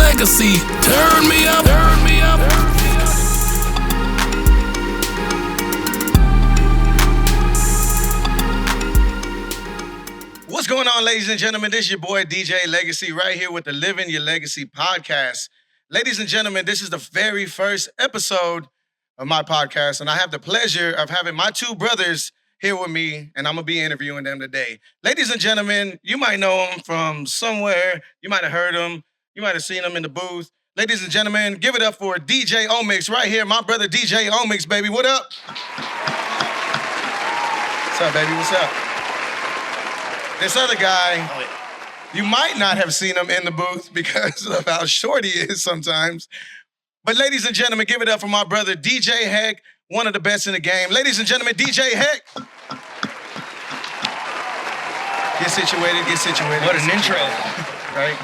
legacy. Turn me up. Turn me up. What's going on, ladies and gentlemen? This is your boy DJ Legacy right here with the Living Your Legacy podcast. Ladies and gentlemen, this is the very first episode of my podcast, and I have the pleasure of having my two brothers here with me, and I'm going to be interviewing them today. Ladies and gentlemen, you might know them from somewhere. You might have heard them. You might have seen them in the booth. Ladies and gentlemen, give it up for DJ Omix right here. My brother DJ Omix, baby. What up? What's up, baby? What's up? This other guy, you might not have seen him in the booth because of how short he is sometimes. But ladies and gentlemen, give it up for my brother DJ Heck, one of the best in the game. Ladies and gentlemen, DJ Heck. Get situated, get situated. What an intro. Right?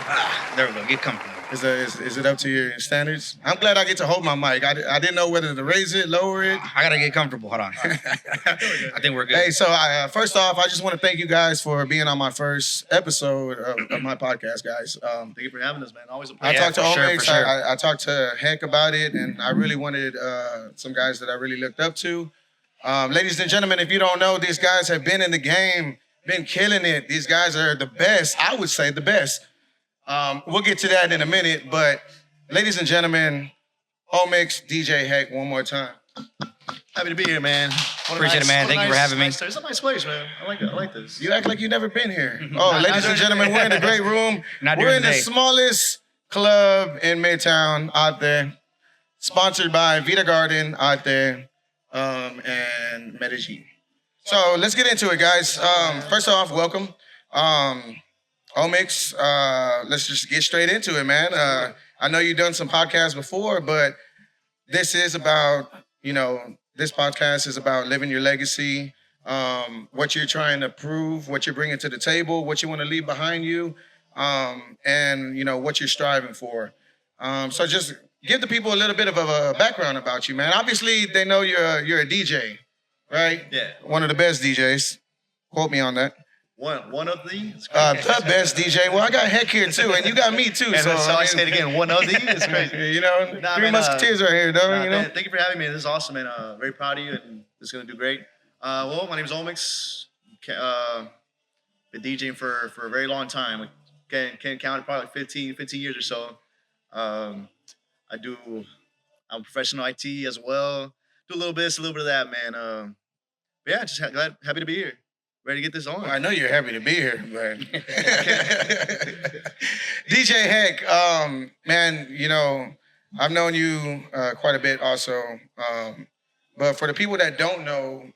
There we go, get comfortable. Is it up to your standards? I'm glad I get to hold my mic. I didn't know whether to raise it, lower it. I gotta get comfortable, hold on. I think we're good. Hey, so first off, I just want to thank you guys for being on my first episode of my podcast, guys. Thank you for having us, man. Always a I pleasure. talked to Omix. Sure. I talked to Heck about it, and I really wanted some guys that I really looked up to. Ladies and gentlemen, if you don't know, these guys have been in the game, been killing it. These guys are the best. I would say the best. We'll get to that in a minute, but ladies and gentlemen, Omix, DJ Heck, one more time. Happy to be here, man. Appreciate it, man. Thank you for having me. It's a nice place, man. I like this. You act like you've never been here. Oh, ladies and gentlemen, we're in a great room. We're in the smallest club in Midtown out there, sponsored by Vita Garden out there, and Medellin. So let's get into it, guys. First off, welcome. Omix, let's just get straight into it, man. I know you've done some podcasts before, but this is about, this podcast is about living your legacy, what you're trying to prove, what you're bringing to the table, what you want to leave behind you, and, what you're striving for. So just give the people a little bit of a background about you, man. Obviously, they know you're a DJ, right? Yeah. One of the best DJs. Quote me on that. One of the? The best DJ. Well, I got Heck here too, and you got me too. And so I say it again. One of the? It's crazy. Three Musketeers right here, though. Man, thank you for having me. This is awesome, man. Very proud of you, and it's gonna do great. Well, my name is Omix. Been DJing for a very long time. Can't count it, probably like 15 years or so. I'm a professional IT as well. Do a little bit of this, a little bit of that, man. But yeah, just happy to be here. Ready to get this on. I know you're happy to be here, but DJ Heck, man, I've known you quite a bit also. But for the people that don't know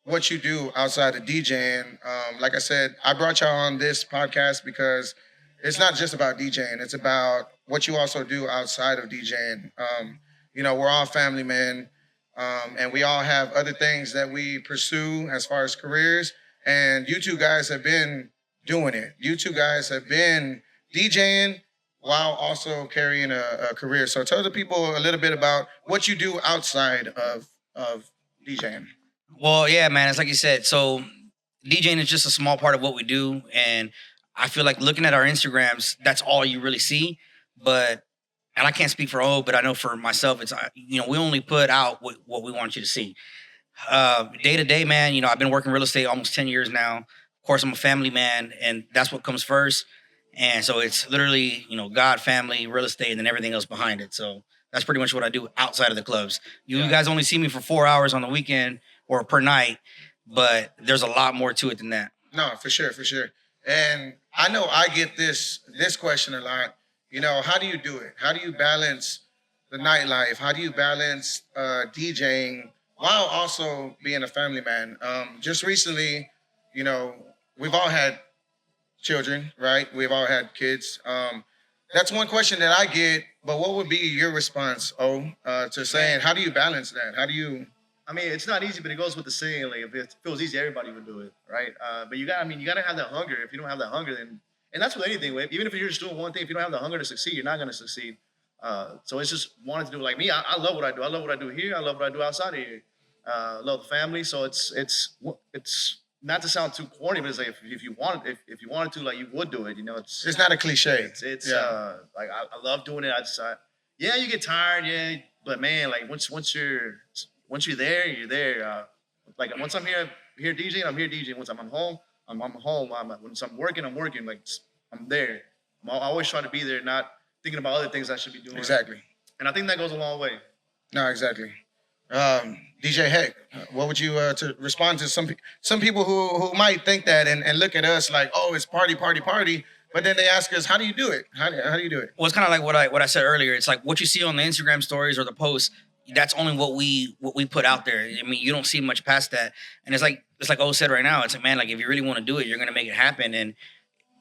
what you do outside of DJing, like I said, I brought y'all on this podcast because it's not just about DJing. It's about what you also do outside of DJing. We're all family men, and we all have other things that we pursue as far as careers. And you two guys have been doing it. You two guys have been DJing while also carrying a career. So tell the people a little bit about what you do outside of DJing. Well, yeah, man, it's like you said. So DJing is just a small part of what we do. And I feel like looking at our Instagrams, that's all you really see. And I can't speak for all, but I know for myself, it's, we only put out what we want you to see. Day to day, man, I've been working real estate almost 10 years now. Of course, I'm a family man, and that's what comes first. And so it's literally, God, family, real estate, and then everything else behind it. So that's pretty much what I do outside of the clubs. You guys only see me for 4 hours on the weekend or per night, but there's a lot more to it than that. No, for sure. And I know I get this question a lot. How do you do it? How do you balance the nightlife? How do you balance DJing while also being a family man? Just recently, we've all had children, right? We've all had kids. That's one question that I get, but what would be your response, to saying, how do you balance that? How do you... I mean, it's not easy, but it goes with the saying, like, if it feels easy, everybody would do it, right? But you gotta have that hunger. If you don't have that hunger, then, and that's with anything, even if you're just doing one thing, if you don't have the hunger to succeed, you're not gonna succeed. So it's just wanting to do it. Like me, I love what I do. I love what I do here. I love what I do outside of here. Love the family. So it's not to sound too corny, but it's like if you wanted to, like you would do it. It's not a cliche. It's Yeah. like I love doing it. Yeah, you get tired, yeah, but man, like once you're there, you're there. Like once I'm here DJing, I'm here DJing. Once I'm home, I'm home. Once I'm working, I'm working. Like I'm there. I always try to be there, not thinking about other things I should be doing. Exactly. And I think that goes a long way. No, exactly. DJ Heck, what would you to respond to some people who might think that and look at us like, oh, it's party, but then they ask us, how do you do it? How do you do it? Well, it's kind of like what I said earlier. It's like what you see on the Instagram stories or the posts. That's only what we put out there. I mean, you don't see much past that. And it's like O said right now. It's like, man, like if you really want to do it, you're gonna make it happen. And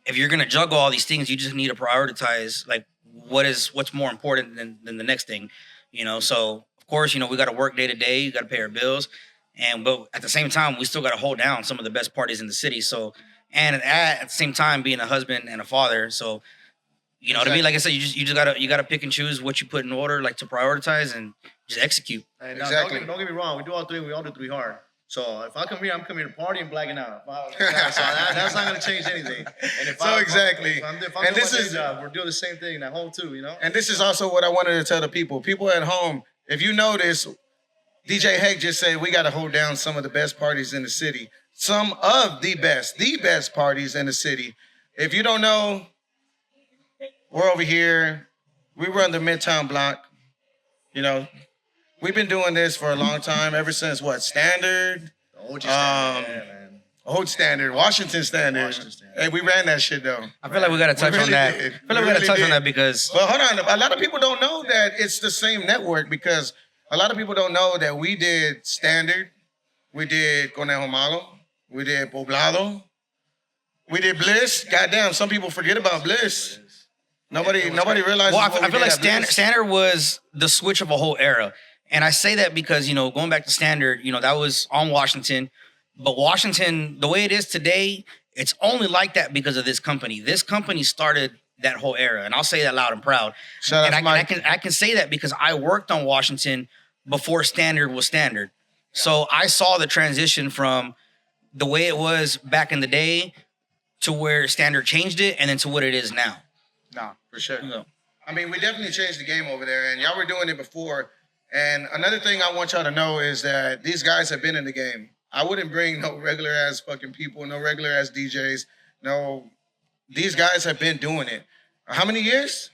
if you're gonna juggle all these things, you just need to prioritize like what's more important than the next thing. So of course, we got to work day to day. You got to pay our bills, but at the same time, we still got to hold down some of the best parties in the city. So, and at the same time, being a husband and a father. So, to me, like I said, you gotta pick and choose what you put in order, like to prioritize and just execute. And Exactly. don't get me wrong. We do all three. We all do three hard. So if I come here, I'm coming here to party and blacking out. That's not going to change anything. And if Exactly. If I'm And doing this my day is- job, we're doing the same thing at home too. And this is also what I wanted to tell the people. People at home, if you notice, DJ Heck just said we got to hold down some of the best parties in the city. Some of the best parties in the city. If you don't know, we're over here. We run the Midtown block. We've been doing this for a long time, ever since Standard? The OG standard, yeah, man. Old Standard, Washington Standard. Washington Standard. Hey, we ran that shit though. I feel like we got to touch really on that. did. I feel like We we got to really touch on did. that because But hold on, a lot of people don't know that it's the same network because a lot of people don't know that we did Standard, we did Conejo Malo, we did Poblado, we did Bliss. Goddamn, some people forget about Bliss. Nobody realizes. well, I what we feel did like at Bliss. Standard was the switch of a whole era. And I say that because, going back to Standard, that was on Washington. But Washington, the way it is today, it's only like that because of this company. This company started that whole era. And I'll say that loud and proud. Shout out And to I Mike. can say that because I worked on Washington before Standard was Standard. So I saw the transition from the way it was back in the day to where Standard changed it and then to what it is now. No, for sure. No. I mean, we definitely changed the game over there, and y'all were doing it before. And another thing I want y'all to know is that these guys have been in the game. I wouldn't bring no regular ass fucking people, no regular ass DJs. No, these guys have been doing it. How many years?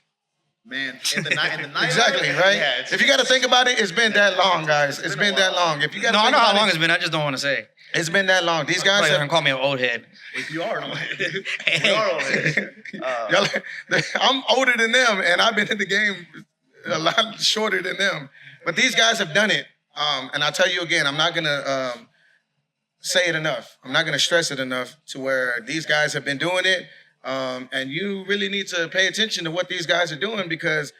Man, in the night, Exactly, right? Yeah, If you got to think about it, it's been that long, guys. It's been that long. If you got to No, I think know how about long it, it's been. I just don't want to say. it's been that long. These guys Probably have gonna call me an old head. If you are, we are on it. Y'all, I'm older than them, and I've been in the game a lot shorter than them. But these guys have done it. And I'll tell you again, I'm not going to say it enough. I'm not going to stress it enough to where these guys have been doing it. And you really need to pay attention to what these guys are doing because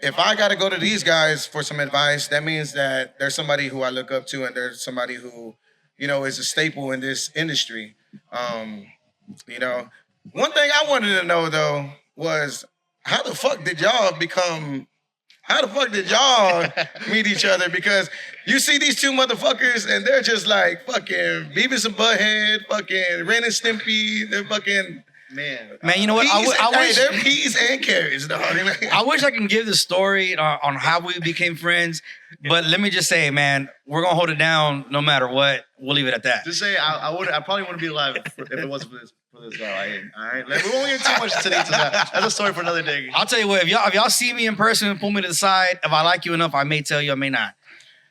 if I got to go to these guys for some advice, that means that there's somebody who I look up to and there's somebody who, is a staple in this industry. One thing I wanted to know, though, was how the fuck did y'all meet each other? Because you see these two motherfuckers and they're just like fucking Beavis and Butthead, fucking Ren and Stimpy, they're fucking... Man, Man, you know what? I wish they're peas and carrots, dog. I wish I can give the story on how we became friends, but let me just say, man, we're gonna hold it down no matter what. We'll leave it at that. just say I probably wouldn't be alive if it wasn't for this guy. All right, like, we won't get too much into that. That's a story for another day. I'll tell you what, if y'all see me in person and pull me to the side, if I like you enough, I may tell you, I may not.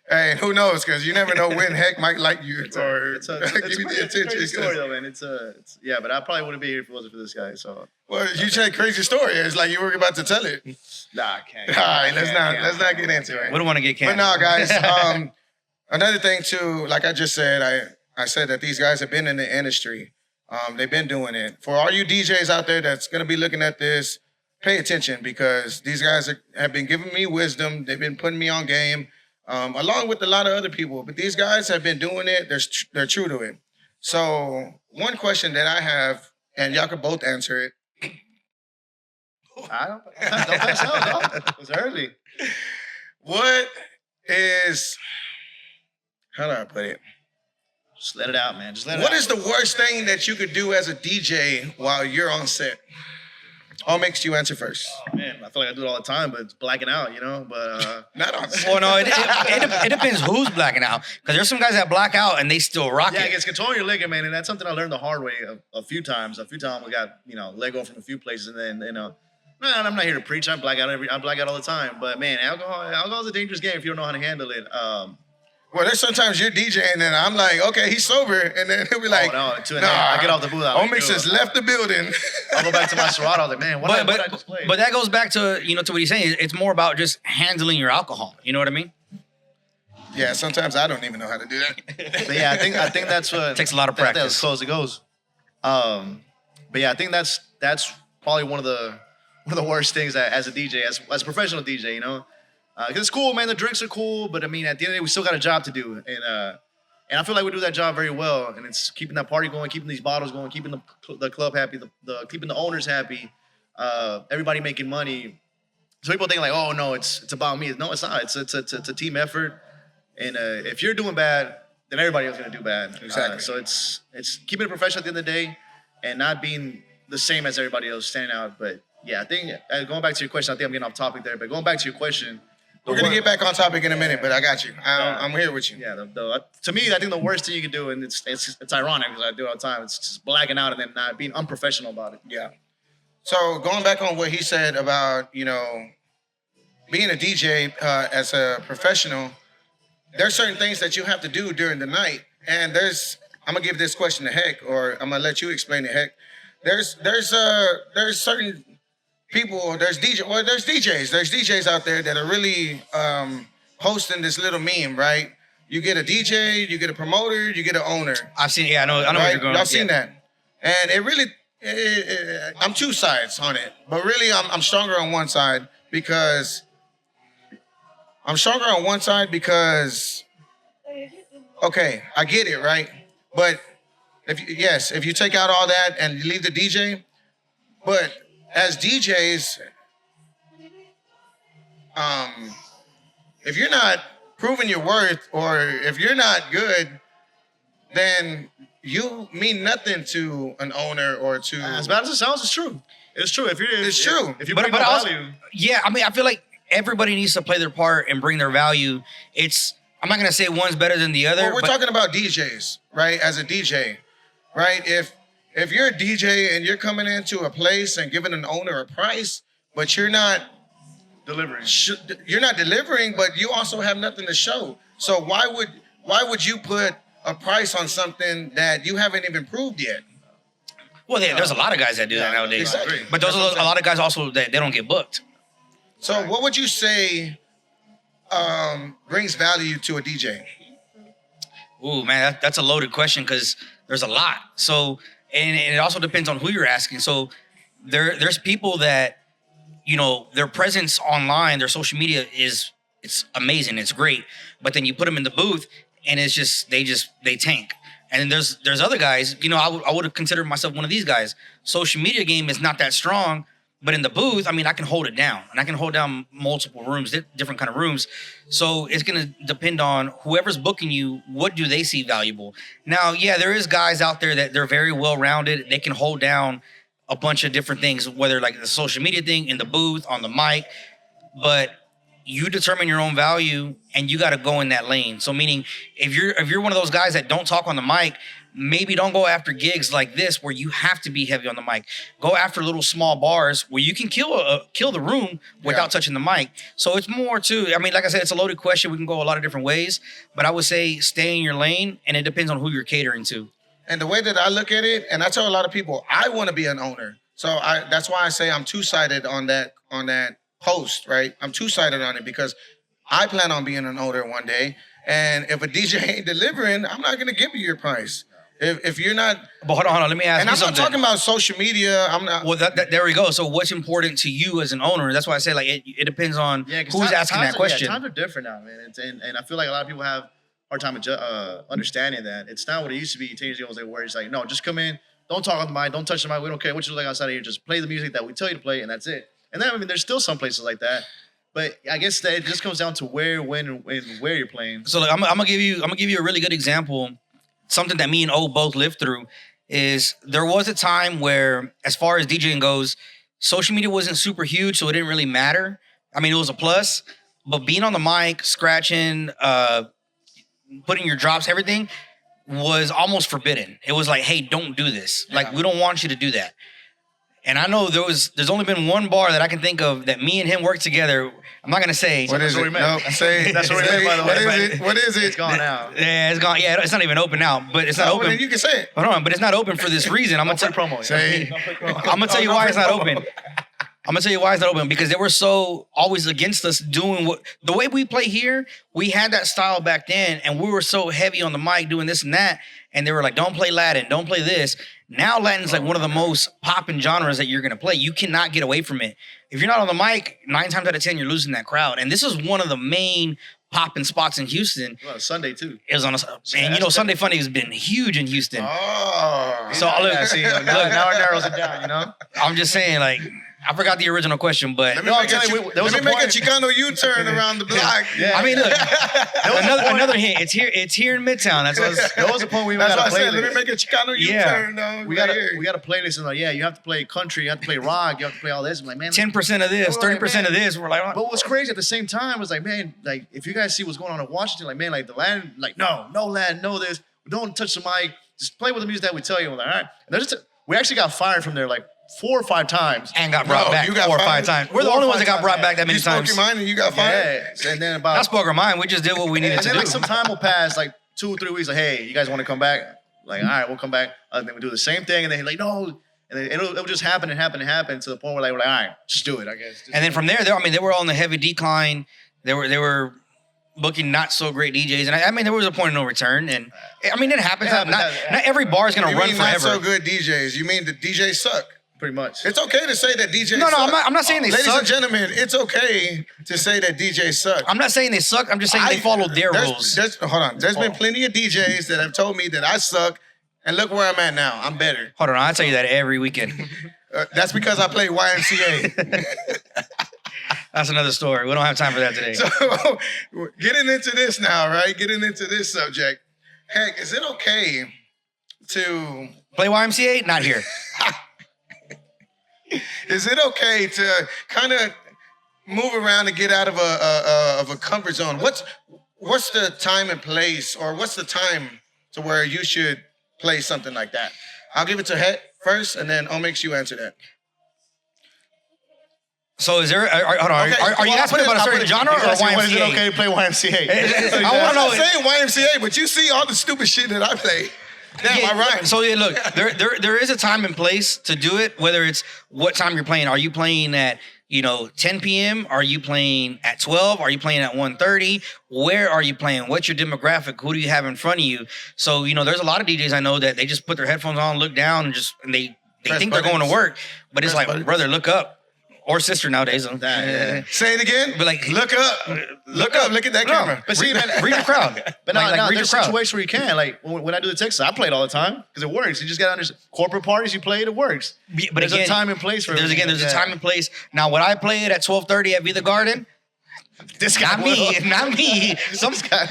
Hey, who knows? Because you never know when Heck might like you or It's give you the a crazy attention. story though, man. Yeah, but I probably wouldn't be here if it wasn't for this guy. So Well, you said crazy story. It's like you were about to tell it. nah, I can't. All right, let's not get into it. We don't want to get But canceled. no, guys. Another thing too, like I just said, I said that these guys have been in the industry. They've been doing it. For all you DJs out there that's gonna be looking at this, pay attention because these guys have been giving me wisdom. They've been putting me on game, along with a lot of other people. But these guys have been doing it. They're true to it. So one question that I have, and y'all can both answer it. I don't pass out, no. It's early. What is, how do I put it? Just let it out, man. Just let it out. What is the worst thing that you could do as a DJ while you're on set? Omix, you answer first. Oh, man, I feel like I do it all the time, but it's blacking out, you know? But Not on set. Well, no, it depends who's blacking out. Because there's some guys that black out and they still rock yeah, it. it's controlling your liquor, man, and that's something I learned the hard way a few times. We got, let go from a few places, and then, no, I'm not here to preach. I black out all the time. But man, alcohol is a dangerous game if you don't know how to handle it. Well, there's sometimes you're DJing and I'm like, okay, he's sober, and then he'll be like, I get off the booth. Omix has left the building. I'll go back to my Serato. I was like, man, what did I just play? But that goes back to to what he's saying. It's more about just handling your alcohol. You know what I mean? Yeah, sometimes I don't even know how to do that. But yeah, I think that's what It takes a lot of practice. That's as close as it goes. But yeah, I think that's probably one of the worst things as a DJ, as a professional DJ, Because it's cool, man. The drinks are cool, but I mean, at the end of the day, we still got a job to do, and I feel like we do that job very well. And it's keeping that party going, keeping these bottles going, keeping the club happy, keeping the owners happy, everybody making money. So people think like, oh no, it's about me. No, it's not. It's a team effort, and if you're doing bad, then everybody else is gonna do bad. Exactly. So it's keeping it professional at the end of the day, and not being the same as everybody else, standing out. But yeah, I think going back to your question, I think I'm getting off topic there. But going back to your question. We're going to get back on topic in a minute, but I got you. I'm here with you. Yeah, to me, I think the worst thing you can do, and it's ironic because I do it all the time, it's just blacking out and then not being unprofessional about it. Yeah. So going back on what he said about, being a DJ as a professional, there's certain things that you have to do during the night. And I'm going to give this question to Heck, or I'm going to let you explain it, Heck. There's certain people, there's DJs out there that are really hosting this little meme, right? You get a DJ, you get a promoter, you get an owner. I've seen, I know right? where you're going. Y'all seen that? And it really, I'm two sides on it, but really I'm stronger on one side because okay, I get it, right? But if you take out all that and you leave the DJ, but as DJs, if you're not proving your worth or if you're not good, then you mean nothing to an owner or to. As bad as it sounds, it's true. It's true. If you bring but no also, value. yeah, I mean, I feel like everybody needs to play their part and bring their value. I'm not gonna say one's better than the other. Well, we're talking about DJs, right? As a DJ, right? If you're a DJ and you're coming into a place and giving an owner a price, but you're not Delivering. You're not delivering, but you also have nothing to show. So why would you put a price on something that you haven't even proved yet? Well, there's a lot of guys that do that nowadays. Exactly. But those are a lot of guys also that they don't get booked. So what would you say brings value to a DJ? Ooh, man, that's a loaded question because there's a lot. So, and it also depends on who you're asking. So there's people that, their presence online, their social media it's amazing. It's great. But then you put them in the booth and it's just, they tank. And then there's other guys, I would have considered myself one of these guys. Social media game is not that strong, but in the booth, I mean, I can hold it down. And I can hold down multiple rooms, different kind of rooms. So it's going to depend on whoever's booking you, what do they see valuable? Now, yeah, there is guys out there that they're very well-rounded. They can hold down a bunch of different things, whether like the social media thing, in the booth, on the mic. But you determine your own value and you got to go in that lane. So meaning if you're one of those guys that don't talk on the mic, maybe don't go after gigs like this where you have to be heavy on the mic. Go after little small bars where you can kill the room without touching the mic. So it's more to, I mean, like I said, it's a loaded question. We can go a lot of different ways, but I would say stay in your lane and it depends on who you're catering to. And the way that I look at it, and I tell a lot of people, I want to be an owner. So that's why I say I'm two-sided on that post, right? I'm two-sided on it because I plan on being an owner one day. And if a DJ ain't delivering, I'm not going to give you your price. If you're not... But hold on. Let me ask you something. And I'm not talking about social media. I'm not... Well, there we go. So what's important to you as an owner? That's why I say, like, it depends on who's asking that question. Times are different now, man. And I feel like a lot of people have a hard time understanding that. It's not what it used to be 10 years ago, where it's like, no, just come in, don't talk on the mic, don't touch the mic, we don't care what you look like outside of here, just play the music that we tell you to play, and that's it. And then, I mean, there's still some places like that. But I guess that it just comes down to where, when, and where you're playing. So like, I'm gonna give you a really good example. something that me and O both lived through is there was a time where, as far as DJing goes, social media wasn't super huge, so it didn't really matter. I mean, it was a plus, but being on the mic, scratching, putting your drops, everything was almost forbidden. It was like, hey, don't do this. Like, we don't want you to do that. And I know there's only been one bar that I can think of that me and him worked together. I'm not gonna say. What is it? No, say. That's what we meant, by the way. What is it? What is it? It's gone now. Yeah, it's gone. Yeah, it's not even open now, but it's not open. Well, you can say it. Hold on, but it's not open for this reason. I'm gonna tell promo. Say. I'm gonna tell you why it's not open. I'm gonna tell you why it's not open, because they were so always against us doing the way we play here. We had that style back then, and we were so heavy on the mic doing this and that. And they were like, don't play Latin, don't play this. Now Latin's like one of the most popping genres that you're gonna play. You cannot get away from it. If you're not on the mic, 9 times out of 10, you're losing that crowd. And this is one of the main popping spots in Houston. Well, Sunday too. It was on and you know, Sunday Funny has been huge in Houston. Oh. So look, Now it narrows it down, you know? I'm just saying, like, I forgot the original question, but Let me make a Chicano U-turn around the block. Yeah. I mean, look, another hint. It's here in Midtown. There was a point we That's got why to I play said, let me make a Chicano U-turn. No, we got a playlist and like, yeah, you have to play country, you have to play rock, you have to play all this. I'm like, man, 10% of this, 30% of this. We're like, but what's crazy at the same time was like, man, like if you guys see what's going on in Washington, like, man, like the Latin, like no Latin, no this, don't touch the mic, just play with the music that we tell you. I'm like, all right. And we actually got fired from there like 4 or 5 times. And got brought back 4 or 5 times. We're the only ones that got brought back that many times. You spoke your mind and you got fired? Yeah. And then about... Not spoke our mind. We just did what we needed to do. And then like some time will pass, like 2 or 3 weeks, like, hey, you guys want to come back? Like, all right, we'll come back. And then we do the same thing. And then like, no. And then it'll just happen and happen and happen to the point where like, we're like, all right, just do it, I guess. And then from there, they were all in the heavy decline. They were booking not so great DJs. And I mean, there was a point of no return. And I mean, it happens. Not every bar is going to run forever. Not so good DJs. You mean the DJs suck? Pretty much. It's okay to say that DJs No, suck. I'm not saying they Ladies suck. and gentlemen, it's okay to say that DJs suck. I'm not saying they suck. I'm just saying they followed their rules. Hold on. There's been plenty of DJs that have told me that I suck, and look where I'm at now. I'm better. Hold on. I tell you that every weekend. That's because I play YMCA. That's another story. We don't have time for that today. So, getting into this now, right? Getting into this subject. Heck, is it okay to... Play YMCA? Not here. Is it okay to kind of move around and get out of a comfort zone? What's the time and place, or what's the time to where you should play something like that? I'll give it to Het first, and then Omix, you answer that. So is there? Hold on. Okay, are you asking about a certain genre or YMCA? When is it okay to play YMCA? I want to know. I'm saying YMCA, but you see all the stupid shit that I play. Damn, Yeah, I rhyme. So yeah, look, there is a time and place to do it. Whether it's what time you're playing. Are you playing at 10 p.m.? Are you playing at 12? Are you playing at 1:30? Where are you playing? What's your demographic? Who do you have in front of you? So there's a lot of DJs I know that they just put their headphones on, look down, and they think they're going to work, but it's like, brother, look up. Or sister nowadays. Say it again. But like, look up. Look at that camera. But see, man, read the crowd. But read there's the crowd. situations where you can. Like when I do the Texas, I play it all the time because it works. You just got to understand. Corporate parties, you play it, it works. But there's a time and place for it. There's a time and place. Now, would I play it at 12:30 at Vita Garden? This guy, not me. Some guy.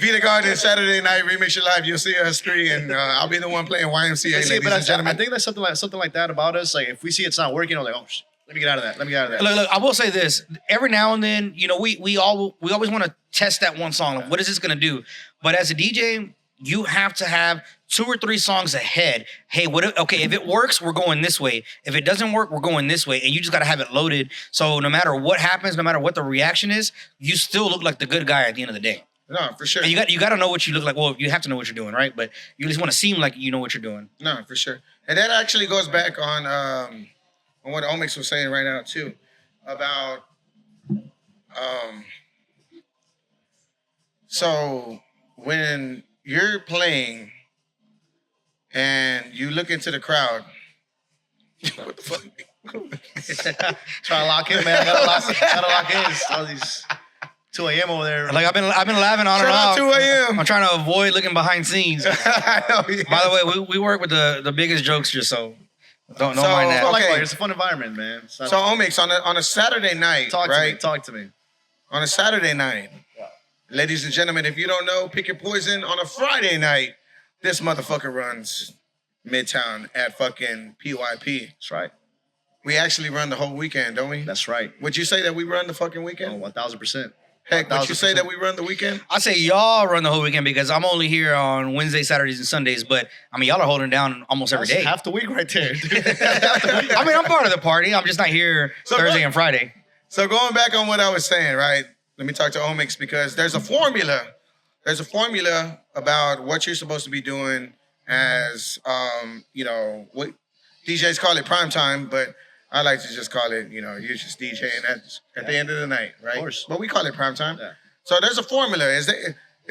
Vita Garden, Saturday night, Remix Your Life. You'll see us 3, and I'll be the one playing YMCA, ladies and gentlemen. I think that's something like that about us. Like if we see it's not working, I'm like, oh, let me get out of that. Look, I will say this. Every now and then, we always want to test that one song. Like, what is this going to do? But as a DJ, you have to have 2 or 3 songs ahead. Hey, if it works, we're going this way. If it doesn't work, we're going this way. And you just got to have it loaded. So no matter what happens, no matter what the reaction is, you still look like the good guy at the end of the day. No, for sure. And you got to know what you look like. Well, you have to know what you're doing, right? But you at least want to seem like you know what you're doing. No, for sure. And that actually goes back on what Omix was saying right now too, about so when you're playing and you look into the crowd, what the fuck? Trying to lock in, man. I gotta lock in. All these 2 a.m. over there. Like I've been laughing on and off. 2 a.m. I'm trying to avoid looking behind scenes. I know, yeah. By the way, we work with the biggest jokesters, so don't mind that. Okay. It's a fun environment, man. So Omix, on a Saturday night, Talk to me. On a Saturday night, ladies and gentlemen, if you don't know, pick your poison on a Friday night. this motherfucker runs Midtown at fucking PYP. That's right. We actually run the whole weekend, don't we? That's right. Would you say that we run the fucking Oh, weekend? 1,000%. Heck, would you say 1,000%. that we run the weekend? I say y'all run the whole weekend because I'm only here on Wednesdays, Saturdays, and Sundays. But I mean, y'all are holding down almost every That's day. half the week right there. I mean, I'm part of the party. I'm just not here So Thursday what- and Friday. So going back on what I was saying, right? Let me talk to Omix because there's a formula. There's a formula about what you're supposed to be doing as, what DJs call it prime time, but I like to just call it, you're just DJing at the end of the night, right? Of course. But we call it prime time. Yeah. So there's a formula. Is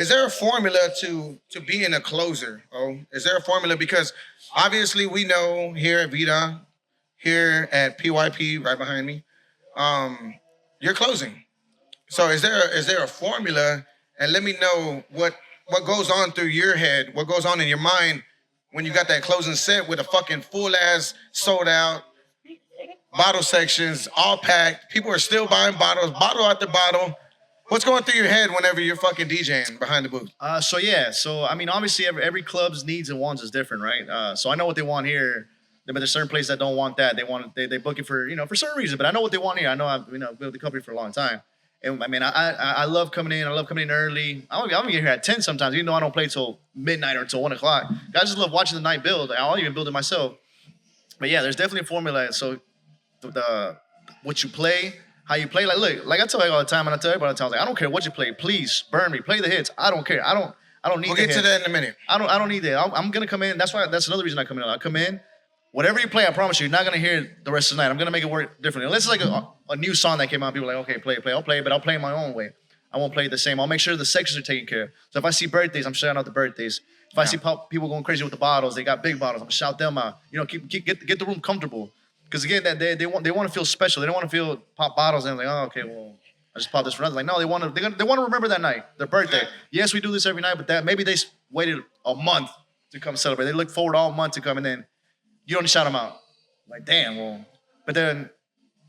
there a formula to being a closer? Oh, is there a formula? Because obviously we know here at Vida, here at PYP, right behind me, you're closing. So is there a formula? And let me know what goes on through your head, what goes on in your mind when you got that closing set with a fucking full ass sold out bottle sections, all packed. People are still buying bottles, bottle after bottle. What's going through your head whenever you're fucking DJing behind the booth? So I mean, obviously every club's needs and wants is different, right? So I know what they want here, but there's certain places that don't want that. They book it for for certain reasons, but I know what they want here. I know I've built the company for a long time, and I mean I love coming in. I love coming in early. I'm gonna get here at 10 sometimes, even though I don't play till midnight or till 1 o'clock. I just love watching the night build. I'll even build it myself. But yeah, there's definitely a formula. So the what you play, how you play. Like I tell you all the time, and I tell everybody all the time, I don't care what you play. Please burn me. Play the hits. I don't care. I don't need. We'll the get to hits. that in a minute. I don't need that. I'm gonna come in. That's another reason I come in. I come in. Whatever you play, I promise you, you're not gonna hear it the rest of the night. I'm gonna make it work differently. Unless it's like a new song that came out, people are like, okay, play. I'll play it, but I'll play it my own way. I won't play it the same. I'll make sure the sections are taken care of. So if I see birthdays, I'm shouting out the birthdays. If I see people going crazy with the bottles, they got big bottles, I'm gonna shout them out. Get the room comfortable. Because again, that they want to feel special. They don't want to feel pop bottles and like, oh, okay, well, I just popped this for nothing. Like, no, they want to remember that night, their birthday. Yes, we do this every night, but that maybe they waited a month to come celebrate. They look forward all month to come, and then you don't shout them out. Like, damn, well, but then.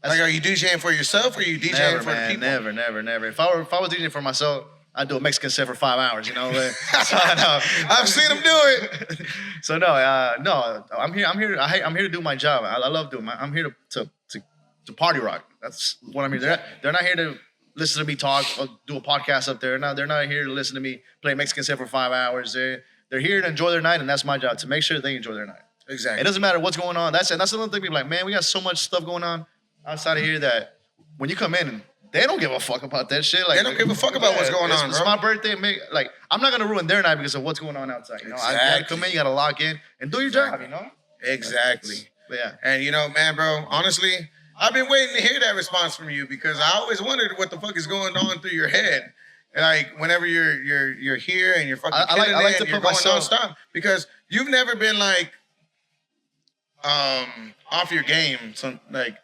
Like, are you DJing for yourself or are you DJing Never, for man, the people? never. If I was DJing for myself, I'd do a Mexican set for 5 hours, But, so, no. I've seen them do it. So no, I'm here. I'm here to do my job. I love doing. I'm here to party rock. That's what I'm here. They're not here to listen to me talk or do a podcast up there. No, they're not here to listen to me play Mexican set for 5 hours. They're here to enjoy their night, and that's my job to make sure they enjoy their night. Exactly. It doesn't matter what's going on. That's another thing. People like, man, we got so much stuff going on outside of here that when you come in, they don't give a fuck about that shit. Like, They don't give a fuck about what's going on, It's bro. my birthday. I'm not gonna ruin their night because of what's going on outside. I gotta come in, you gotta lock in and do your job. Exactly. But yeah. And man, bro, honestly, I've been waiting to hear that response from you because I always wondered what the fuck is going on through your head. And like whenever you're here and you're fucking I like killing it to and you're put going myself- nonstop because you've never been like off your game. So like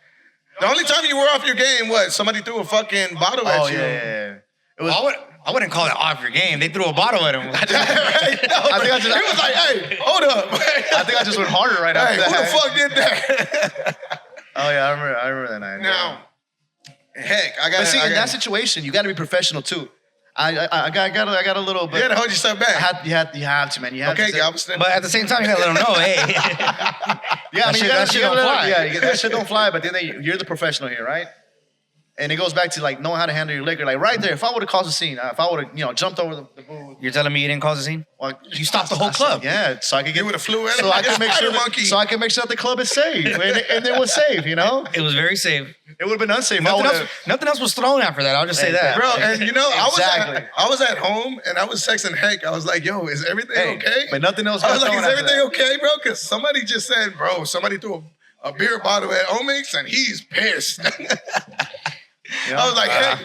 the only time you were off your game was somebody threw a fucking bottle at you. Yeah. It was. I wouldn't call it off your game. They threw a bottle at him. I think he was like, hey, hold up. I think I just went harder right Hey, after who that. the fuck did that? Oh yeah, I remember that night. Now, heck, I got. But see, in that situation, you got to be professional too. I got a little bit. You gotta hold yourself back. You have to, man. You have Okay, to. Galveston. But at the same time, you gotta let them know, hey. Yeah, I mean, that shit don't fly. Yeah, that shit don't fly. But then you're the professional here, right? And it goes back to like knowing how to handle your liquor. Like right there, if I would have caused a scene, if I would have jumped over the booth, You're telling me you didn't cause a scene? well, You stopped the whole club. Yeah, so I could You get. would have flew in. So I like a can make sure. spider monkey. So I can make sure that the club is safe, and it was safe. It was very safe. It would have been unsafe. Nothing else was thrown after that. I'll just say that. Bro, and Exactly. I was at home and I was texting Hank. I was like, yo, is everything okay? But nothing else. I was got like, is thrown after everything that. okay, bro? Because somebody just said, bro, somebody threw a beer bottle at Omix and he's pissed. I was like, hey,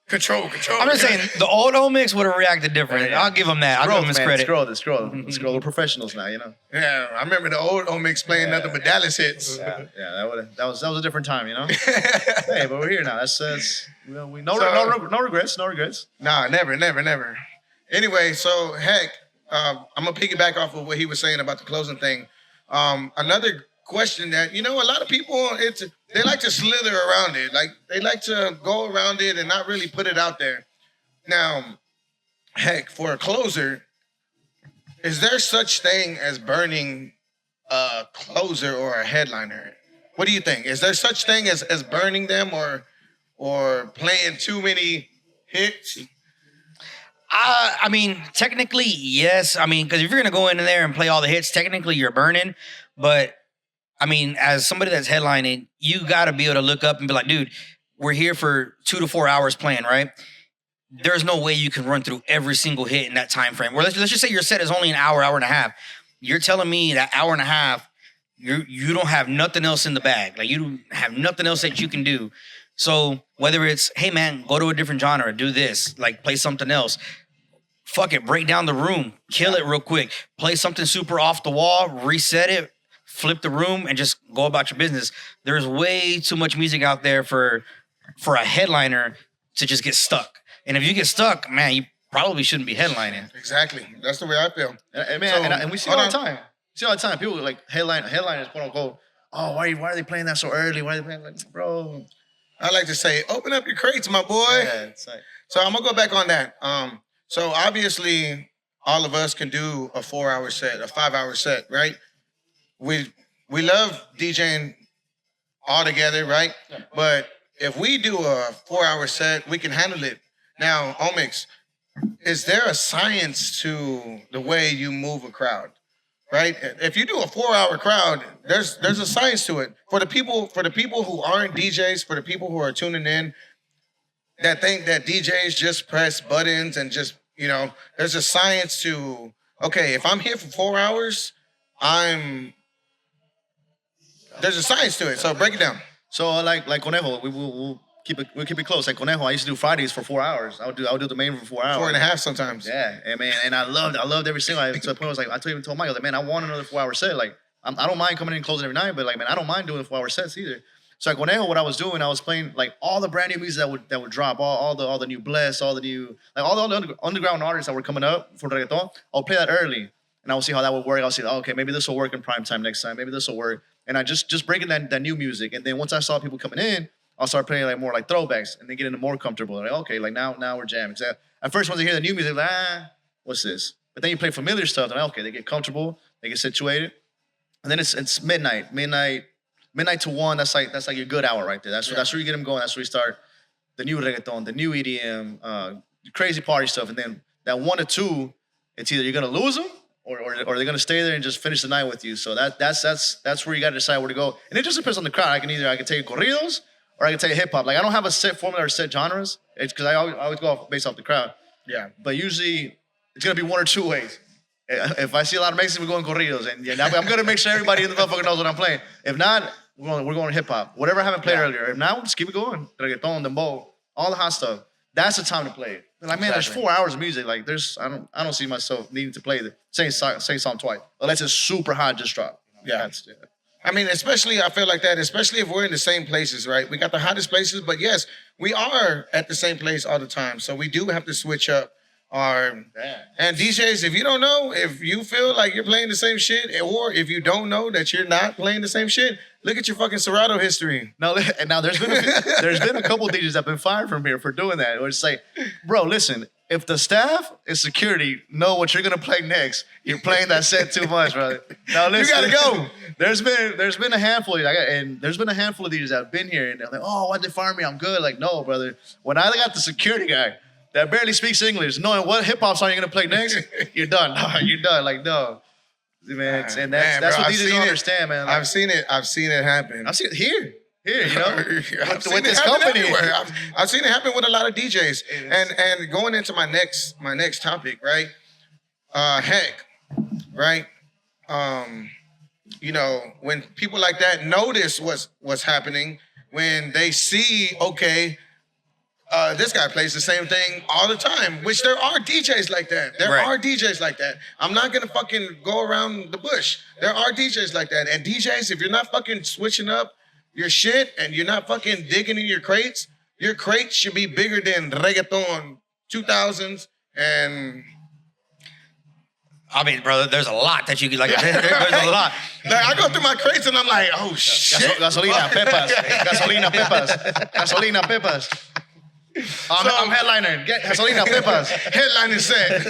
control. I'm just saying, the old Omix would have reacted different. Yeah. I'll give him that. I'll give him his credit. Let's grow. We're professionals now, Yeah, I remember the old Omix playing nothing but Dallas hits. Yeah, that was a different time, Hey, but we're here now. That's no regrets. Nah, never. Anyway, so heck, I'm gonna piggyback off of what he was saying about the closing thing. Another question that a lot of people they like to slither around it, like they like to go around it and not really put it out there. Now, heck, for a closer, Is there such thing as burning a closer or a headliner? What do you think? Is there such thing as burning them or playing too many hits? I mean, technically, yes. I mean, because if you're gonna go in there and play all the hits, technically you're burning. But I mean, as somebody that's headlining, you got to be able to look up and be like, dude, we're here for 2 to 4 hours playing, right? There's no way you can run through every single hit in that time frame. Or let's just say your set is only an hour and a half. You're telling me that hour and a half, you don't have nothing else in the bag. Like, you have nothing else that you can do. So whether it's, hey man, go to a different genre, do this, like play something else. Fuck it, break down the room, kill it real quick, play something super off the wall, reset it, flip the room, and just go about your business. There's way too much music out there for a headliner to just get stuck. And if you get stuck, man, you probably shouldn't be headlining. Exactly. That's the way I feel. And man, and we see it all the time. We see it all the time. People like headliners, quote unquote. Oh, why are they playing that so early? Why are they playing like, bro? I like to say, open up your crates, my boy. Yeah, it's like, so I'm gonna go back on that. So obviously, all of us can do a 4-hour set, a 5-hour set, right? We love DJing all together, right? But if we do a 4-hour set, we can handle it. Now, Omix, is there a science to the way you move a crowd? Right? If you do a 4-hour crowd, there's a science to it. For the people who aren't DJs, for the people who are tuning in, that think that DJs just press buttons and just, there's a science to, okay, if I'm here for 4 hours, there's a science to it. So break it down. So like Conejo, we'll keep it close. Like Conejo, I used to do Fridays for 4 hours. I would do the main for 4 hours. 4.5 sometimes. Yeah, and man, and I loved every single. To the point I was like, I even told Michael, like, man, I want another 4-hour set. Like, I don't mind coming in and closing every night, but like, man, I don't mind doing 4-hour sets either. So at Conejo, what I was doing, I was playing like all the brand new music that would drop, all the new Bless, all the new all the underground artists that were coming up for reggaeton. I'll play that early, and I'll see how that would work. I'll see, okay, maybe this will work in prime time next time. Maybe this will work, and I just breaking that new music. And then once I saw people coming in, I'll start playing like more like throwbacks, and then get into more comfortable. Like, okay, like now we're jamming. So at first, once they hear the new music, like, what's this? But then you play familiar stuff, and okay, they get comfortable, they get situated, and then it's midnight to 1. That's like your good hour right there. That's where you get them going. That's where you start the new reggaeton, the new EDM, crazy party stuff, and then that 1 to 2, it's either you're gonna lose them or they're gonna stay there and just finish the night with you. So that's where you gotta decide where to go, and it just depends on the crowd. I can tell you corridos or I can tell you hip hop. Like, I don't have a set formula or set genres. It's because I always go based off the crowd. Yeah. But usually it's gonna be 1 or 2 ways. If I see a lot of Mexicans, we're going corridos, and I'm gonna make sure everybody in the motherfucker knows what I'm playing. If not, we're going hip hop. Whatever I haven't played earlier. If not, we'll just keep it going. Reggaeton, dembow, all the hot stuff. That's the time to play it. Like, man, there's 4 hours of music. Like, I don't see myself needing to play the same song twice unless it's super hot, just drop. Yeah. I mean, I feel like that, especially if we're in the same places, right? We got the hottest places, but yes, we are at the same place all the time. So we do have to switch up and DJs, if you don't know, if you feel like you're playing the same shit, or if you don't know that you're not playing the same shit, look at your fucking Serato history. Now there's been a couple DJs that have been fired from here for doing that. Or it's like, bro, listen, if the staff and security know what you're gonna play next, you're playing that set too much, brother. Now listen, you gotta go. There's been a handful of DJs that have been here, and they're like, oh, why'd they fire me? I'm good. Like, no, brother. When I got the security guy that barely speaks English, knowing what hip hop song you're gonna play next, you're done. No, you're done. Like, no, man. And that's what DJs don't understand, man. Like, I've seen it happen. I've seen it here. With this company. I've seen it happen with a lot of DJs. And going into my next topic, right? Heck, right? When people like that notice what's happening, when they see, okay, this guy plays the same thing all the time, which there are DJs like that. There are DJs like that. I'm not going to fucking go around the bush. There are DJs like that. And DJs, if you're not fucking switching up your shit and you're not fucking digging in your crates should be bigger than reggaeton 2000s. And I mean, brother, there's a lot that you could, like, there's a lot. Like, I go through my crates and I'm like, oh, shit. Gasolina, pepas. I'm headliner. Get Gasolina Pepas. Headlining set.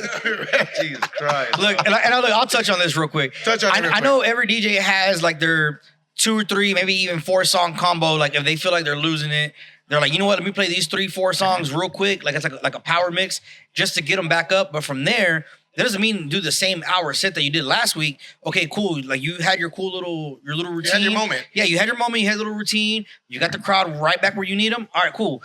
Jesus Christ. Look, I'll touch on this real quick. Touch on it real I quick. know every DJ has like their 2 or 3, maybe even 4-song combo. Like if they feel like they're losing it, they're like, you know what? Let me play these 3-4 songs real quick. Like it's like a power mix just to get them back up. But from there, that doesn't mean do the same hour set that you did last week. Okay, cool. Like you had your cool little routine. You had your moment. Yeah, you had your moment. You had a little routine. You got the crowd right back where you need them. All right, cool.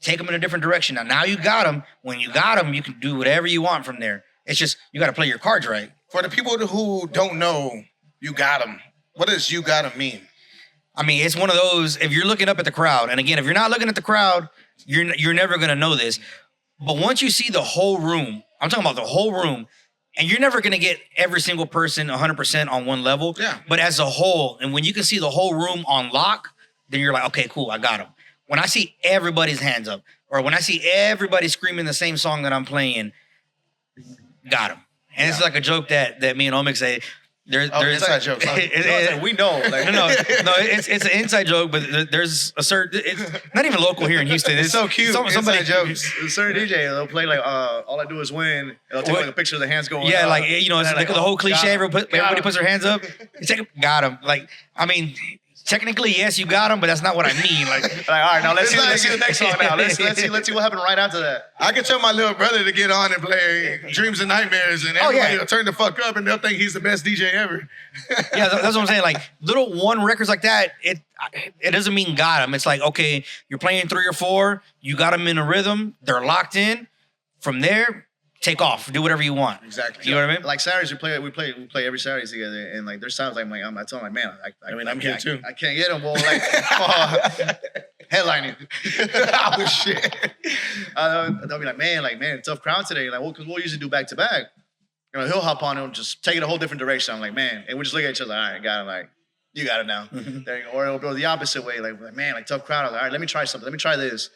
Take them in a different direction. Now you got them. When you got them, you can do whatever you want from there. It's just you got to play your cards right. For the people who don't know, you got them. What does you got them mean? I mean, it's one of those, if you're looking up at the crowd, and again, if you're not looking at the crowd, you're never going to know this. But once you see the whole room, I'm talking about the whole room, and you're never going to get every single person 100% on one level. Yeah. But as a whole, and when you can see the whole room on lock, then you're like, okay, cool, I got them. When I see everybody's hands up, or when I see everybody screaming the same song that I'm playing, got them. And it's like a joke that me and Omix say, there's inside jokes. We know. Like, no, it's an inside joke, but there's a certain. It's not even local here in Houston. It's so cute. Somebody Inside jokes. a certain DJ, they'll play like all I do is win. They'll take like a picture of the hands going. Yeah, up. like it's like the whole cliche. Everybody puts their hands up. Got him. Like I mean, technically yes, you got him, but that's not what I mean. Like all right, now let's see the next song. Now let's see what happened right after that. I can tell my little brother to get on and play Dreams and Nightmares, and everybody will turn the fuck up, and they'll think he's the best DJ ever. Yeah, that's what I'm saying. Like little one records like that, it doesn't mean got them. It's like okay, you're playing 3 or 4, you got them in a rhythm, they're locked in. From there, take off, do whatever you want. Exactly. You know what I mean? Like Saturdays, we play every Saturday together, and like there's times like I tell my man, I mean, I'm here too. I can't get him, boy. Like headlining. Oh shit. They'll be like, man, tough crowd today. Like, because we'll usually do back to back. You know, he'll hop on and just take it a whole different direction. I'm like, man, and we just look at each other. All right, got it. Like, you got it now. There you go. Or it'll go the opposite way. Like, man, like tough crowd. I'm like, all right, let me try something. Let me try this.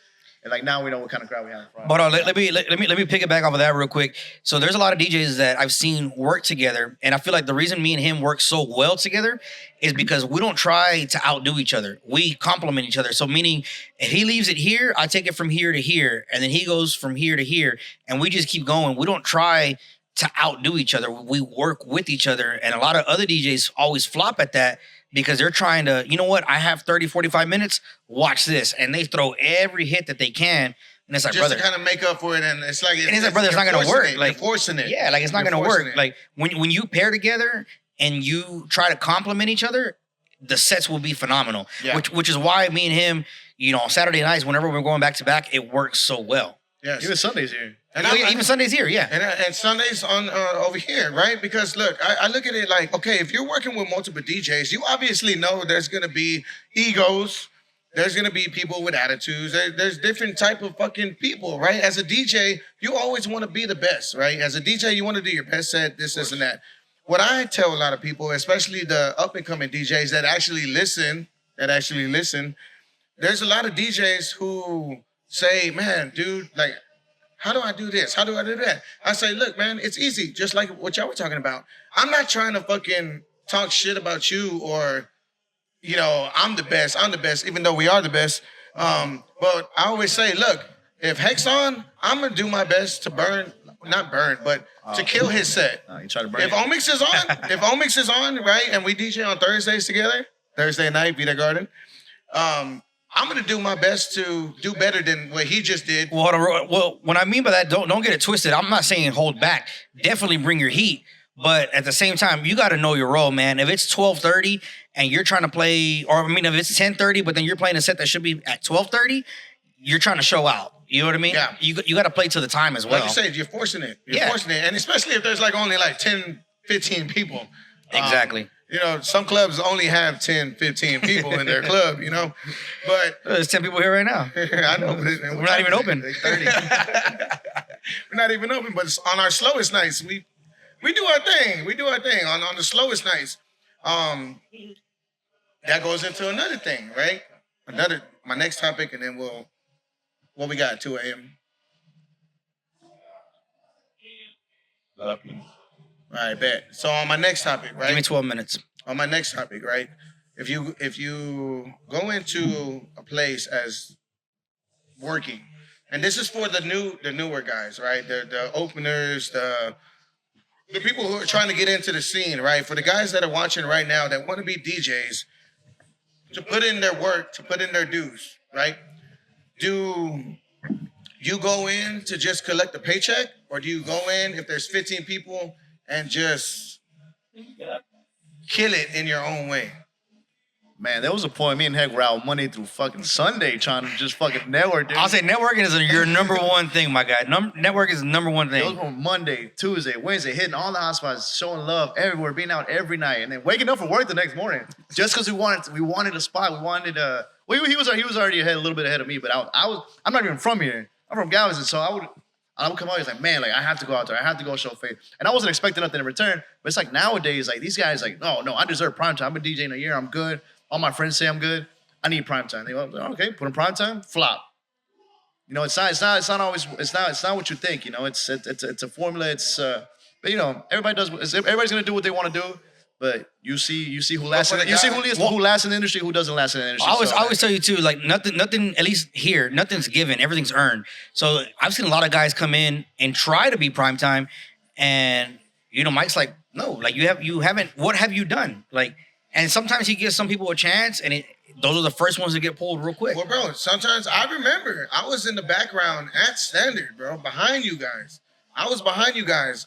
And like now we know what kind of crowd we have. But let me pick it back off of that real quick. So there's a lot of DJs that I've seen work together, and I feel like the reason me and him work so well together is because we don't try to outdo each other. We complement each other. So meaning if he leaves it here, I take it from here to here, and then he goes from here to here, and we just keep going. We don't try to outdo each other. We work with each other, and a lot of other DJs always flop at that. Because they're trying to, you know what, I have 30, 45 minutes, watch this. And they throw every hit that they can. And it's like, just brother. to kind of make up for it. And it's like, brother, it's not going to work. Like, you're forcing it. Yeah, like it's not going to work. Like when you pair together and you try to complement each other, the sets will be phenomenal. Yeah. Which is why me and him, you know, on Saturday nights, whenever we're going back to back, it works so well. Yes. Even Sundays here. And even Sundays here, yeah. And Sundays on over here, right? Because look, I look at it like, okay, if you're working with multiple DJs, you obviously know there's gonna be egos, there's gonna be people with attitudes, there's different type of fucking people, right? As a DJ, you always want to be the best, right? As a DJ, you want to do your best set, this, and that. What I tell a lot of people, especially the up and coming DJs that actually listen, there's a lot of DJs who say, man, dude, like, how do I do this? How do I do that? I say, look, man, it's easy. Just like what y'all were talking about. I'm not trying to fucking talk shit about you or, you know, I'm the best, even though we are the best. But I always say, look, if Hex on, I'm going to do my best to to kill his set. You try to burn If Omix is on, right, and we DJ on Thursdays together, Thursday night, Vita Garden, I'm gonna do my best to do better than what he just did. Well, when I mean by that, don't get it twisted. I'm not saying hold back. Definitely bring your heat, but at the same time, you got to know your role, man. If it's 12:30 and you're trying to play, or I mean, if it's 10:30, but then you're playing a set that should be at 12:30, you're trying to show out. You know what I mean? Yeah. You got to play to the time as well. Like you said, you're forcing it. You're forcing it, and especially if there's like only like 10, 15 people. Exactly. You know, some clubs only have 10, 15 people in their club, you know. But there's 10 people here right now. I know. But we're not even open. 30. We're not even open, but on our slowest nights, we do our thing. We do our thing on the slowest nights. That goes into another thing, right? My next topic, and then what we got, 2 a.m. All right, bet. So on my next topic, right? Give me 12 minutes. On my next topic, right? If you go into a place as working, and this is for the newer guys, right? The openers, the people who are trying to get into the scene, right? For the guys that are watching right now that want to be DJs, to put in their work, to put in their dues, right? Do you go in to just collect a paycheck, or do you go in if there's 15 people and just kill it in your own way? Man, there was a point me and Heck were out Monday through fucking Sunday trying to just fucking network, dude. I'll say networking is your number one thing, my guy. Network is the number one It was thing. from Monday, Tuesday, Wednesday, hitting all the hotspots, showing love everywhere, being out every night, and then waking up for work the next morning just because we wanted a spot. We wanted he was already a little bit ahead of me, but I'm not even from here. I'm from Galveston, so I would come out. He's like, man, like I have to go out there. I have to go show face, and I wasn't expecting nothing in return. But it's like nowadays, like these guys, like, no, I deserve prime time. I've been DJing a year. I'm good. All my friends say I'm good. I need prime time. They go, okay, put in prime time, flop. You know, it's not always what you think. You know, it's a formula. But you know, everybody's gonna do what they want to do. But you see who lasts. Who lasts in the industry, who doesn't last in the industry. I always tell you too, like nothing. At least here, nothing's given. Everything's earned. So I've seen a lot of guys come in and try to be prime time, and you know, Mike's like, no, like you haven't. What have you done? Like, and sometimes he gives some people a chance, and those are the first ones that get pulled real quick. Well, bro, sometimes I remember I was in the background at Standard, bro, behind you guys. I was behind you guys.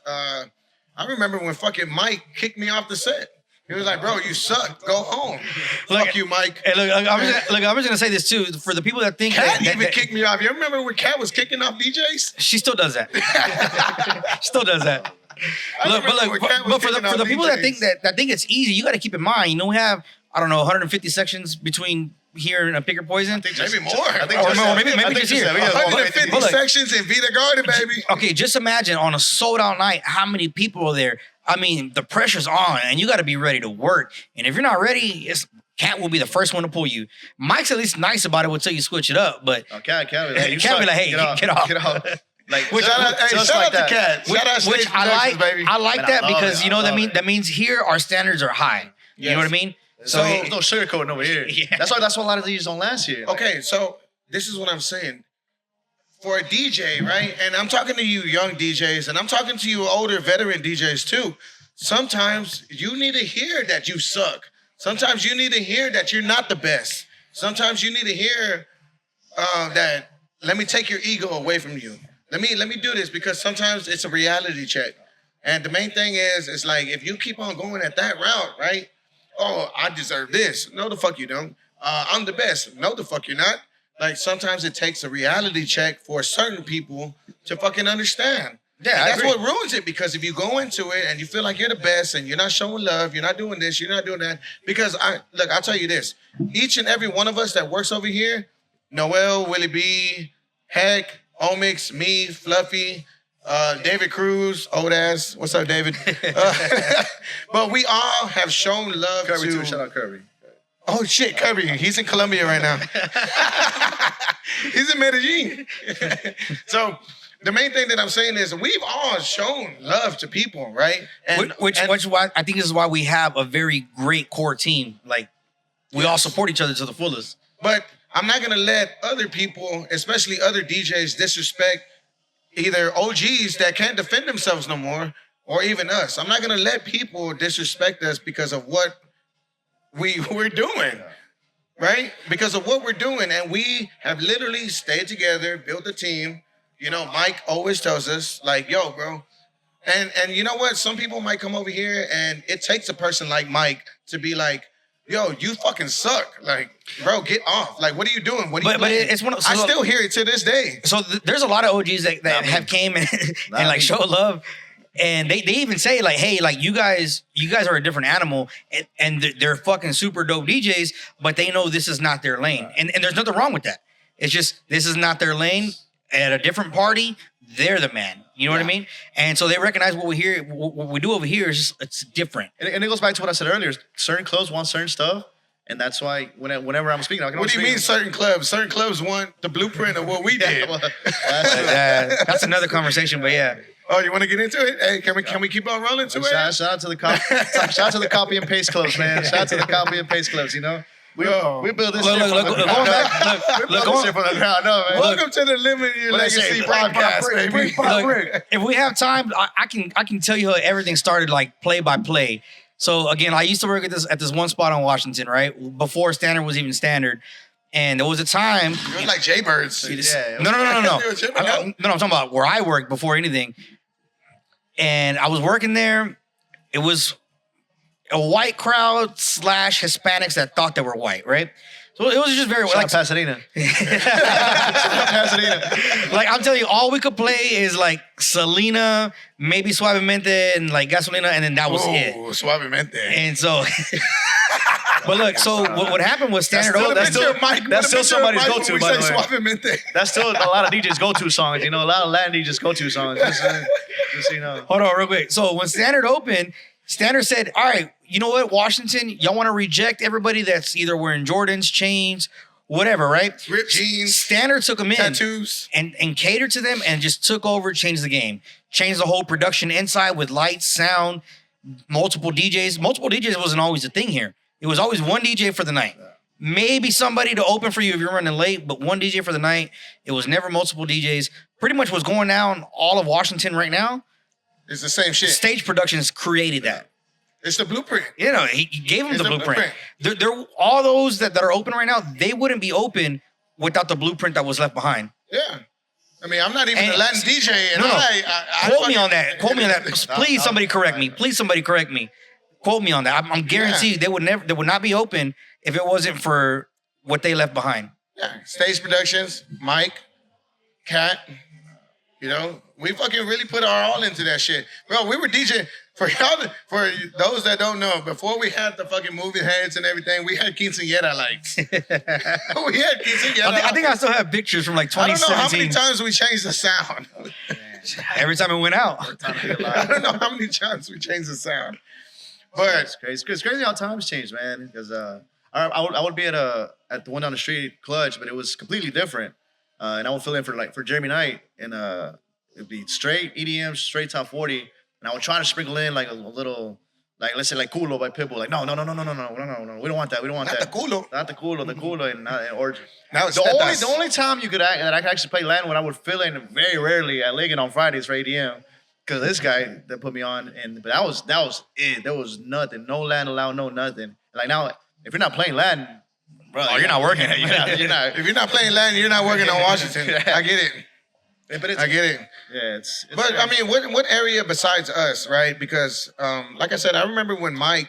I remember when fucking Mike kicked me off the set. He was like, bro, you suck. Go home. Fuck you, Mike. Hey, look, I'm just gonna say this too. For the people that think Kat that even kicked me off. You remember when Kat was kicking off DJs? she still does that. Still does that. But for the people that think it's easy, you got to keep in mind. You know, we have 150 sections between here and Picker Poison. Maybe more. Maybe just here. 150 sections in Vita Garden, baby. Okay, just imagine on a sold out night how many people are there. I mean, the pressure's on, and you got to be ready to work. And if you're not ready, Cat will be the first one to pull you. Mike's at least nice about it until you switch it up, but Cat be like, hey, get off. Like, shout out to Cat. Shout out Which I like. baby. I like that because it. you know what I mean. That means here our standards are high. You know what I mean? So there's no sugarcoating over here. Yeah. That's why a lot of these don't last here. Okay, so this is what I'm saying. For a DJ, right? And I'm talking to you young DJs, and I'm talking to you older veteran DJs too. Sometimes you need to hear that you suck. Sometimes you need to hear that you're not the best. Sometimes you need to hear that let me take your ego away from you. Let me do this because sometimes it's a reality check. And the main thing is, it's like if you keep on going at that route, right? Oh, I deserve this. No, the fuck you don't. I'm the best. No, the fuck you're not. Like sometimes it takes a reality check for certain people to fucking understand. Yeah, and that's what ruins it, because if you go into it and you feel like you're the best and you're not showing love, you're not doing this, you're not doing that. Because I'll tell you this. Each and every one of us that works over here, Noel, Willie B, Heck, Omix, me, Fluffy, David Cruz, old ass. What's up, David? But we all have shown love Kirby to... too. Shout out Kirby. Oh, shit, Kirby. He's in Colombia right now. He's in Medellin. So the main thing that I'm saying is we've all shown love to people, right? Which why I think this is why we have a very great core team. Like we all support each other to the fullest. But I'm not gonna let other people, especially other DJs, disrespect either OGs that can't defend themselves no more, or even us. I'm not gonna let people disrespect us because of what we're doing, right? Because of what we're doing, and we have literally stayed together, built a team. You know, Mike always tells us, like, yo, bro. And you know what? Some people might come over here, and it takes a person like Mike to be like, yo, you fucking suck. Like, bro, get off. Like, what are you doing? What are you doing? It's one of, I still hear it to this day. So there's a lot of OGs that have came and like show love. And they even say like, hey, like you guys are a different animal, and they're fucking super dope DJs, but they know this is not their lane. And there's nothing wrong with that. It's just, this is not their lane. At a different party, they're the man. You know what I mean? And so they recognize what we do over here is just, it's different. And it goes back to what I said earlier. Certain clubs want certain stuff. And that's why whenever I'm speaking, I can What do you mean certain clubs? Certain clubs want the blueprint of what we did. That's another conversation, but yeah. Oh, you want to get into it? Hey, can we keep on rolling to it? Shout out to the copy and paste clubs, man. Shout out to the copy and paste clubs, you know? We build this Look, shit look, from look, the going ground. back. We build this shit from the ground up, man. Welcome to the Living Your What they Legacy say, podcast, baby. If we have time, I can tell you how everything started, like play by play. So again, I used to work at this one spot on Washington, right? Before Standard was even Standard. And there was a time. It was like Jaybirds. Yeah. No. It was Jaybirds. I'm talking about where I worked before anything. And I was working there. It was a white crowd / Hispanics that thought they were white, right? So it was just very Shout like out Pasadena. Pasadena. like I'm telling you, all we could play is like Selena, maybe Suavemente, and like Gasolina, and then that was it. Suavemente. And so, but look, so what happened was Standard Oil. That's still somebody's go-to, We by say the way. Suavemente. That's still a lot of DJs' go-to songs. You know, a lot of Latin DJs' go-to songs. Just so you know. Hold on, real quick. So when Standard opened, Standard said, "All right, you know what, Washington, y'all want to reject everybody that's either wearing Jordans, chains, whatever, right? Ripped jeans, Standard took them in tattoos, and catered to them and just took over, changed the game, changed the whole production inside with lights, sound, multiple DJs. Multiple DJs wasn't always a thing here. It was always one DJ for the night. Maybe somebody to open for you if you're running late, but one DJ for the night. It was never multiple DJs. Pretty much what's going down all of Washington right now. It's the same shit. Stage Productions created that. It's the blueprint. You know, he gave them It's the the blueprint. blueprint. They're all those that are open right now, they wouldn't be open without the blueprint that was left behind. Yeah. I mean, I'm not even And- a Latin DJ, and No. I Quote me fucking- on that. Quote me on that. Please, somebody correct me. Please, somebody correct me. Quote me on that. I'm guaranteed they would not be open if it wasn't for what they left behind. Yeah. Stage Productions, Mike, Cat. You know, we fucking really put our all into that shit, bro. We were DJing for y'all. For those that don't know, before we had the fucking movie heads and everything, we had quinceañera lights. We had quinceañera. I think I still have pictures from like I don't know how many 2017. times we changed the sound. Every time it went out. I don't know how many times we changed the sound. But It's crazy. It's crazy how times change, man. Because I would be at the one down the street, Clutch, but it was completely different. And I would fill in for Jeremy Knight, and it'd be straight EDM, straight top 40, and I would try to sprinkle in like a little, like let's say like Culo by Pitbull. Like no, we don't want that. We don't want not that. the culo. Not the culo, and or Now it's the only time that I could actually play Latin when I would fill in very rarely at Ligon on Fridays for ADM, because this guy that put me on, but that was it. There was nothing, no Latin allowed, no nothing. Like now, if you're not playing Latin, bro, Oh, you're not working. You're not. If you're not playing Latin, you're not working on Washington. I get it. But it's, I get it. Yeah, it's But I mean, what area besides us, right? Because, like I said, I remember when Mike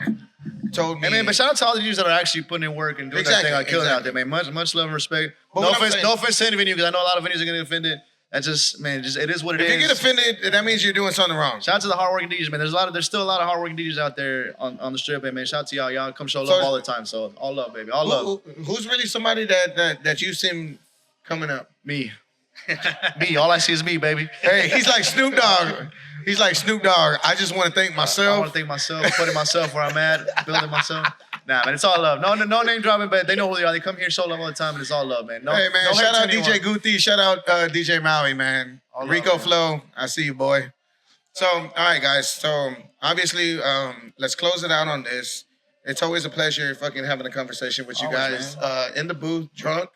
told me. Hey man, but shout out to all the dudes that are actually putting in work and doing Exactly, that thing, killing out exactly. there, man. Much love and respect. But No what I'm offense, saying- no offense to any venue, because I know a lot of venues are gonna get offended. That's just, man, it is what it is. If you get offended, that means you're doing something wrong. Shout out to the hardworking DJs, man. There's still a lot of hardworking DJs out there on the strip, and man, shout out to y'all. Y'all come show love all the time. So all love, baby, all love. Who's really somebody that you seen coming up? Me. Me. All I see is me, baby. Hey, he's like Snoop Dogg. He's like Snoop Dogg. I just want to thank I myself. want to thank myself, putting myself where I'm at, building myself. Nah, man, it's all love. No name dropping, but they know who they are. They come here, show love all the time, and it's all love, man. No, Hey man, no hate shout to out anyone. DJ Guti. Shout out DJ Maui, man. All love, Rico man. Flow. I see you, boy. So, all right, guys. So obviously, let's close it out on this. It's always a pleasure fucking having a conversation with you Always, guys in the booth, drunk.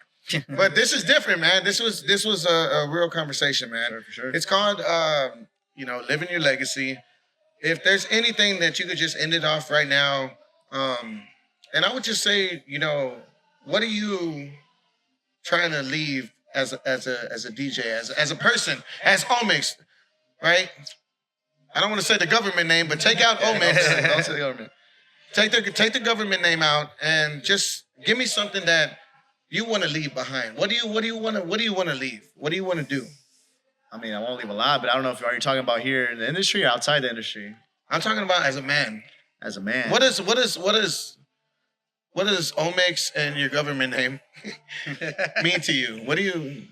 But this is different, man. This was a real conversation, man. For sure. It's called living your legacy. If there's anything that you could just end it off right now, and I would just say, what are you trying to leave as a DJ, as a person, as Omix, right? I don't want to say the government name, but take out Omix. Don't say the government. Take the government name out and just give me something that you want to leave behind. What do you want to leave? What do you want to do? I mean, I won't leave a lot, but I don't know if are you talking about here in the industry or outside the industry I'm talking about as a man. as a man. What is Omix and your government name mean to you? What do you?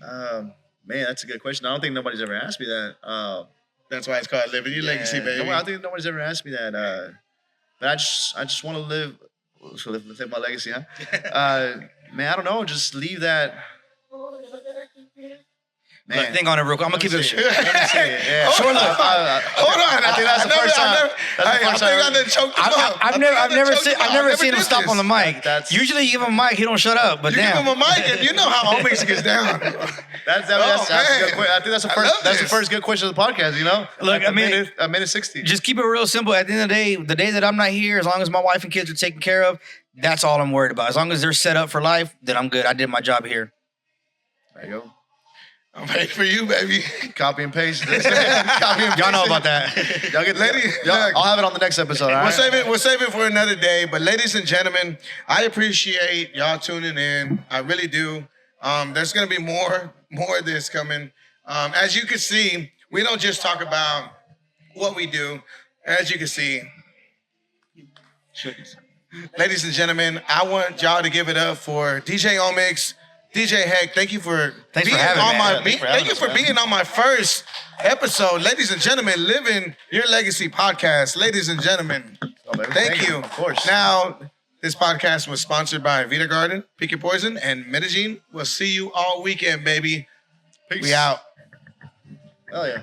Man, that's a good question. I don't think nobody's ever asked me that. That's why it's called living your legacy, baby. I don't think nobody's ever asked me that. But I just want to live my legacy, huh? Man, I don't know. Just leave that. Look, think on it real quick. I'm gonna keep it. Yeah. Hold on. I think that's the first time. I done choked him up. I've never seen him did stop this. on the mic. Usually you give him a mic, he don't shut up. But You damn, give him a mic, and you know how Omix gets down. That's a good question. I think that's the first good question of the podcast. You know, Look, I mean, a minute 60. just keep it real simple. At the end of the day that I'm not here, as long as my wife and kids are taken care of, that's all I'm worried about. As long as they're set up for life, then I'm good. I did my job here. There you go. I'm ready for you, baby. Copy and paste. Y'all know about that. Y'all get I'll have it on the next episode. All right? We'll save it for another day. But ladies and gentlemen, I appreciate y'all tuning in. I really do. There's gonna be more of this coming. As you can see, we don't just talk about what we do. As you can see, ladies and gentlemen, I want y'all to give it up for DJ Omix. DJ Heck, thank you for being on my first episode. Ladies and gentlemen, Living Your Legacy podcast. Ladies and gentlemen, thank you. Of course. Now, this podcast was sponsored by Vita Garden, Pick Your Poison, and Medellin. We'll see you all weekend, baby. Peace. We out. Hell yeah.